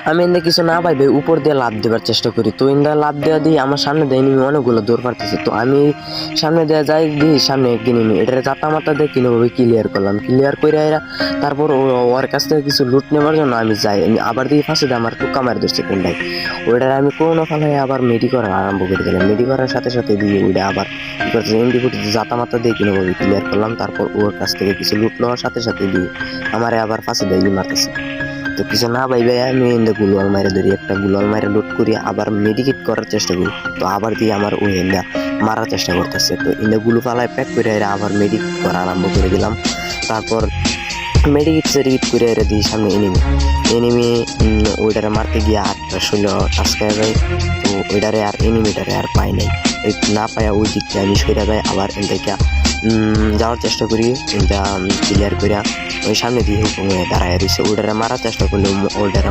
আমি এনে কিছু না পাইবে উপর দিয়ে লাভ দেওয়ার চেষ্টা করি। তো ইন্দা লাভ দেওয়া দিয়ে আমার সামনে দেয় এনিমি অনেকগুলো দৌড় পারতেছে। তো আমি সামনে দেওয়া যাই দিই সামনে একদিন এনিমি এটা জাতা মাতা দিয়ে কিভাবে ক্লিয়ার করলাম। ক্লিয়ার করে এরা তারপর ওর কাছ থেকে কিছু লুট নেওয়ার জন্য আমি যাই। আমি আবার দিয়ে ফাঁসে দিয়ে আমার টুকা মারি ধরছে কোনটাই। ওইটার আমি কোনো ফলে আবার মেডি করা আরম্ভ করে দিলাম। মেডি করার সাথে সাথে দিয়ে ওইটা আবার কি করছে এমডি ফুটি জাতা মাতা দিয়ে কিভাবে ক্লিয়ার করলাম। তারপর ওর কাছ থেকে কিছু লুট নেওয়ার সাথে সাথে দিয়ে আমারে আবার ফাঁসে দেয় মারতেছে। তো কিছু না ভাইবে আমি এনে গুলোয়াল মাইরে ধরি, একটা গুলোয়াল মাইরে লুট করি, আবার মেডিকেট করার চেষ্টা করি। তো আবার দিয়ে আমার ওই এনে মারার চেষ্টা করতেছে। তো এনে গুলো পালায় প্যাক করে আবার মেডিকেট করা আরম্ভ করে দিলাম। তারপর মেডিকেট করে এরা দিই সামনে এনিমি ওইটারে মারতে গিয়ে আটটা ষোলো টাস্কায় যায়। তো ওইটারে আর এনিমিটারে আর পাই নাই। ওই না পায়া ওই দিকটা আমি সরে যাই, আবার এন থেকে যাওয়ার চেষ্টা করি। এটা ক্লিয়ার করে ওই সামনে দিয়ে দাঁড়ায় রয়েছে। ওইটারে মারার চেষ্টা করলে ওইটারে